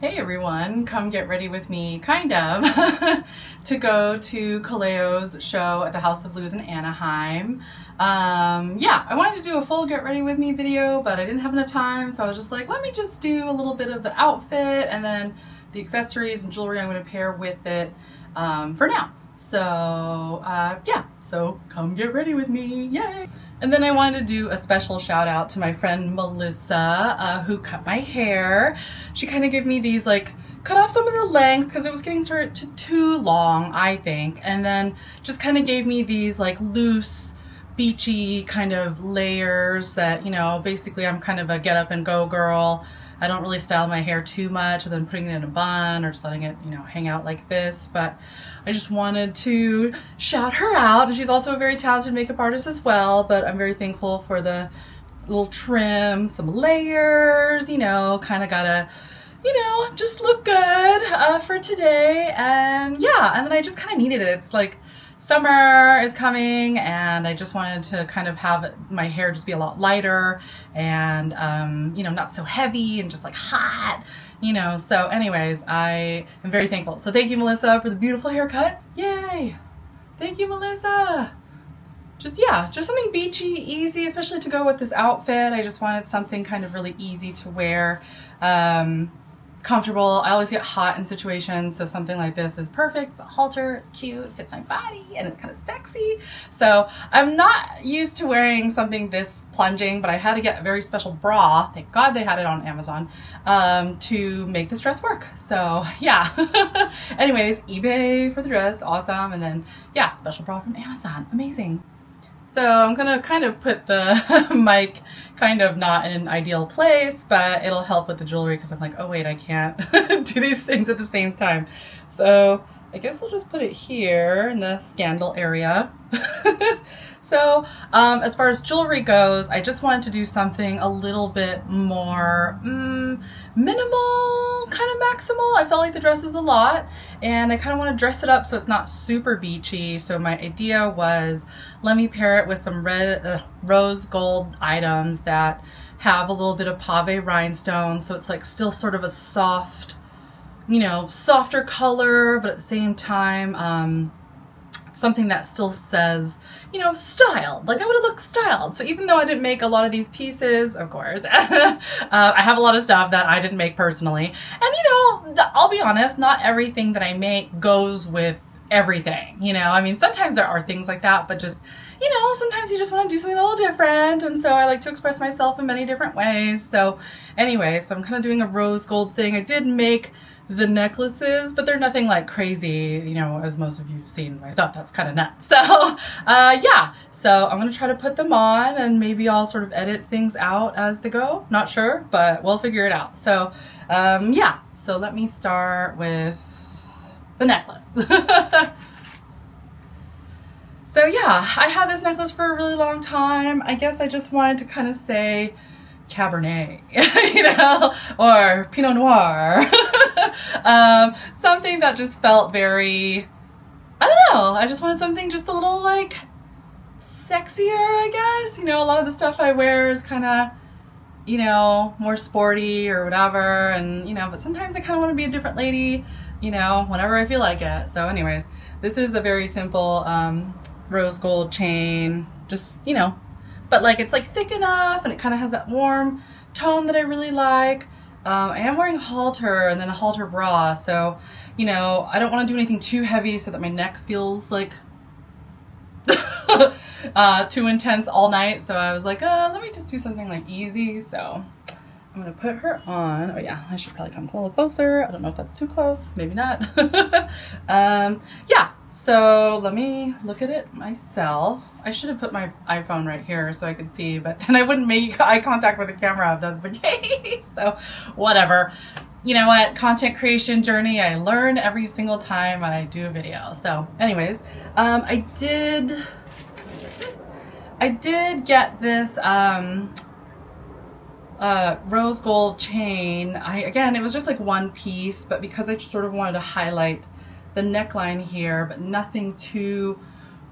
Hey everyone, come get ready with me, kind of, to go to Kaleo's show at the House of Blues in Anaheim. Yeah, I wanted to do a full get ready with me video, but I didn't have enough time, so I was just like, let me just do a little bit of the outfit and then the accessories and jewelry I'm going to pair with it for now. So yeah, so come get ready with me, yay! And then I wanted to do a special shout out to my friend Melissa, who cut my hair. She kind of gave me these, like, cut off some of the length because it was getting sort of too long, I think. And then just kind of gave me these like loose, beachy kind of layers that, you know, basically I'm kind of a get up and go girl. I don't really style my hair too much other than putting it in a bun or just letting it, you know, hang out like this. But I just wanted to shout her out. And she's also a very talented makeup artist as well. But I'm very thankful for the little trim, some layers, you know, kind of gotta, you know, just look good for today. And yeah, and then I just kind of needed it. It's like summer is coming and I just wanted to kind of have my hair just be a lot lighter and you know, not so heavy and just like hot, you know. So anyways, I am very thankful. So thank you, Melissa, for the beautiful haircut. Yay! Thank you, Melissa. Just, yeah, just something beachy, easy, especially to go with this outfit. I just wanted something kind of really easy to wear. Comfortable. I always get hot in situations, so something like this is perfect. It's a halter, it's cute, it fits my body, and it's kind of sexy. So I'm not used to wearing something this plunging, but I had to get a very special bra. Thank God they had it on Amazon to make this dress work. So yeah. Anyways, eBay for the dress, awesome. And then yeah, special bra from Amazon, amazing. So I'm gonna kind of put the mic kind of not in an ideal place, but it'll help with the jewelry because I'm like, oh wait, I can't do these things at the same time. So I guess I'll just put it here in the scandal area. So as far as jewelry goes, I just wanted to do something a little bit more minimal, kind of maximal. I felt like the dress is a lot and I kind of want to dress it up so it's not super beachy. So my idea was, let me pair it with some red rose gold items that have a little bit of pave rhinestone, so it's like still sort of a soft, you know, softer color, but at the same time something that still says, you know, styled. Like I would have looked styled. So even though I didn't make a lot of these pieces, of course, I have a lot of stuff that I didn't make personally. And you know, I'll be honest, not everything that I make goes with everything. You know, I mean, sometimes there are things like that, but just, you know, sometimes you just want to do something a little different. And so I like to express myself in many different ways. So anyway, so I'm kind of doing a rose gold thing. I did make the necklaces, but they're nothing like crazy, you know, as most of you've seen my stuff. That's kind of nuts. So yeah, so I'm gonna try to put them on and maybe I'll sort of edit things out as they go. Not sure, but we'll figure it out. So yeah, so let me start with the necklace. So yeah, I had this necklace for a really long time. I guess I just wanted to kind of say Cabernet, you know, or Pinot Noir. Something that just felt very, I don't know, I just wanted something just a little like sexier, I guess. You know, a lot of the stuff I wear is kind of, you know, more sporty or whatever, and you know, but sometimes I kind of want to be a different lady, you know, whenever I feel like it. So anyways, this is a very simple rose gold chain, just, you know, but like it's like thick enough and it kind of has that warm tone that I really like. I am wearing a halter and then a halter bra, so you know, I don't want to do anything too heavy so that my neck feels like too intense all night. So I was like, let me just do something like easy. So I'm gonna put her on. Oh yeah, I should probably come a little closer. I don't know if that's too close, maybe not. Yeah, so let me look at it myself. I should have put my iPhone right here so I could see, but then I wouldn't make eye contact with the camera if that's the case. So whatever. You know what? Content creation journey, I learn every single time I do a video. So anyways, I did get this rose gold chain. Again, it was just like one piece, but because I just sort of wanted to highlight the neckline here, but nothing too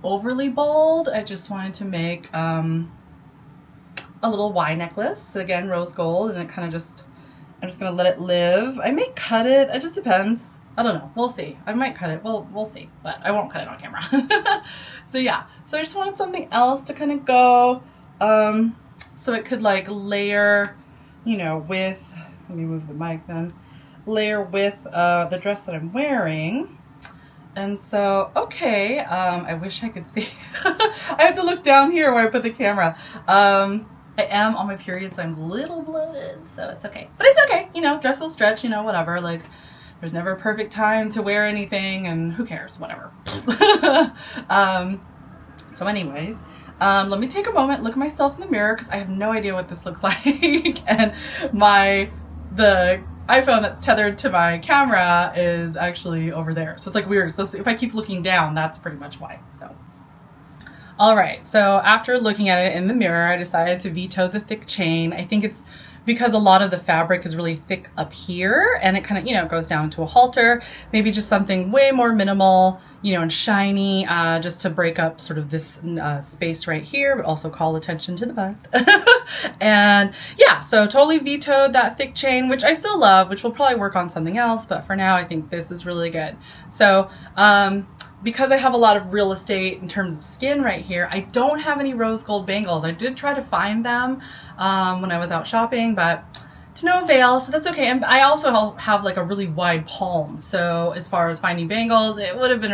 overly bold, I just wanted to make a little Y necklace, again rose gold, and it kind of just I'm just gonna let it live. I may cut it. It just depends. I don't know. We'll see. I might cut it. We'll see, but I won't cut it on camera. So yeah. So I just wanted something else to kind of go, so it could like layer, you know, with. Let me move the mic then. Layer with the dress that I'm wearing. And so, okay. I wish I could see. I have to look down here where I put the camera. I am on my period, so I'm a little bloated, so it's okay. But it's okay, you know, dress will stretch, you know, whatever. Like, there's never a perfect time to wear anything, and who cares, whatever. So anyways, let me take a moment, look at myself in the mirror, because I have no idea what this looks like. And the iPhone that's tethered to my camera is actually over there. So it's like weird. So if I keep looking down, that's pretty much why, so. All right, so after looking at it in the mirror, I decided to veto the thick chain. I think it's because a lot of the fabric is really thick up here, and it kind of, you know, goes down to a halter. Maybe just something way more minimal, you know, and shiny, just to break up sort of this space right here, but also call attention to the bust. And yeah, so totally vetoed that thick chain, which I still love, which will probably work on something else, but for now I think this is really good. So, because I have a lot of real estate in terms of skin right here, I don't have any rose gold bangles. I did try to find them when I was out shopping, but to no avail, so that's okay. And I also have like a really wide palm, so as far as finding bangles, it would have been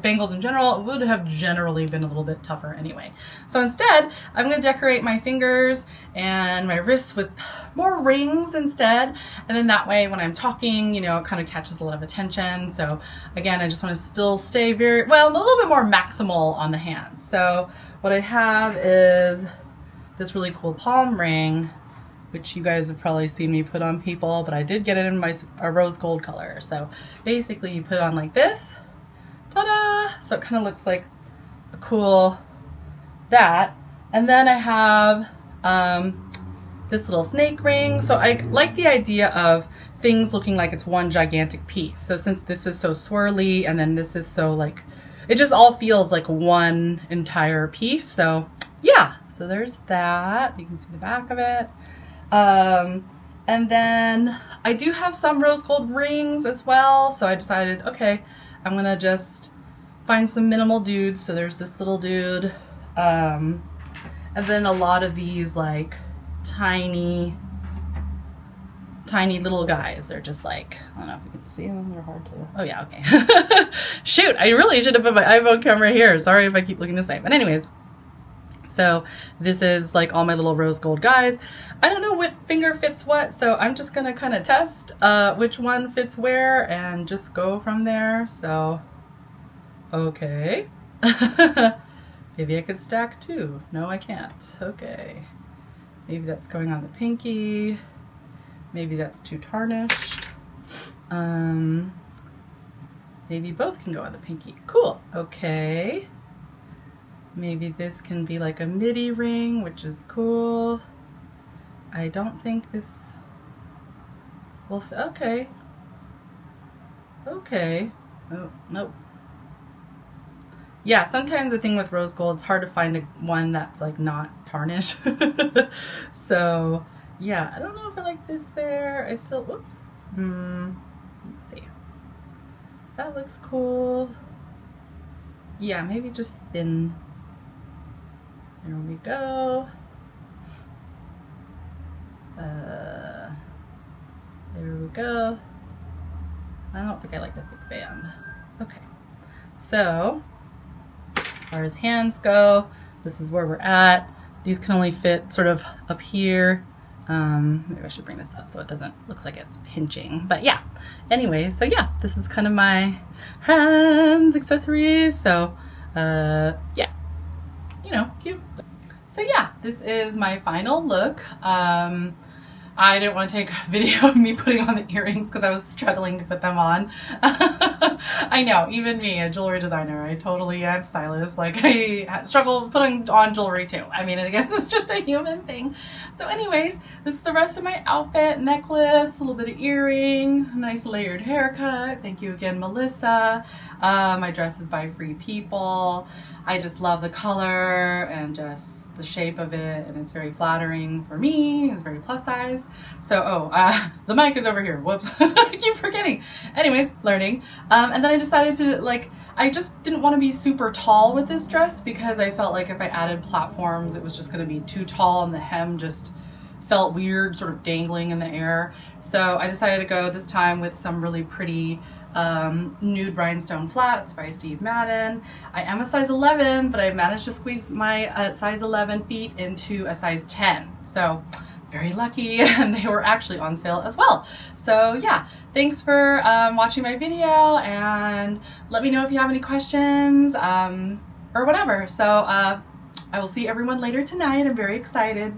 bangles in general, it would have generally been a little bit tougher anyway. So instead, I'm going to decorate my fingers and my wrists with more rings instead, and then that way when I'm talking, you know, it kind of catches a lot of attention. So again, I just want to still stay a little bit more maximal on the hands. So what I have is this really cool palm ring, which you guys have probably seen me put on people, but I did get it in a rose gold color. So basically you put it on like this, ta-da! So it kind of looks like a cool that. And then I have this little snake ring. So I like the idea of things looking like it's one gigantic piece. So since this is so swirly and then this is so like, it just all feels like one entire piece. So yeah, so there's that. You can see the back of it. And then I do have some rose gold rings as well. So I decided, okay, I'm going to just find some minimal dudes. So there's this little dude. And then a lot of these like tiny little guys. They're just like, I don't know if you can see them. They're hard to, oh yeah, okay. Shoot, I really should have put my iPhone camera here. Sorry if I keep looking this way. But anyways, so this is like all my little rose gold guys. I don't know what finger fits what, so I'm just gonna kind of test which one fits where and just go from there. So, okay. Maybe I could stack two. No, I can't. Okay. Maybe that's going on the pinky. Maybe that's too tarnished. Maybe both can go on the pinky. Cool. Okay. Maybe this can be like a midi ring, which is cool. I don't think this will fit. Okay. Okay. Oh, nope. Yeah, sometimes the thing with rose gold, it's hard to find one that's like not tarnished. So yeah, I don't know if I like this there. I still, whoops. Let's see. That looks cool. Yeah, maybe just thin. There we go. There we go. I don't think I like the thick band. Okay. So, as far as hands go, this is where we're at. These can only fit sort of up here. Maybe I should bring this up so it doesn't look like it's pinching. But yeah, anyway, so yeah, this is kind of my hands accessories. So, yeah, you know, cute. So yeah, this is my final look. I didn't want to take a video of me putting on the earrings because I was struggling to put them on. I know, even me, a jewelry designer, I totally am stylist. Like, I struggle putting on jewelry too. I mean, I guess it's just a human thing. So anyways, this is the rest of my outfit. Necklace, a little bit of earring, nice layered haircut. Thank you again, Melissa. My dress is by Free People. I just love the color and just the shape of it, and it's very flattering for me. It's very plus size. So, the mic is over here. Whoops. I keep forgetting. Anyways, learning. And then I decided to, like, I just didn't want to be super tall with this dress because I felt like if I added platforms, it was just going to be too tall and the hem just felt weird, sort of dangling in the air. So I decided to go this time with some really pretty nude rhinestone flats by Steve Madden. I am a size 11, but I managed to squeeze my size 11 feet into a size 10. So very lucky, and they were actually on sale as well. So yeah, thanks for watching my video, and let me know if you have any questions or whatever. So I will see everyone later tonight. I'm very excited.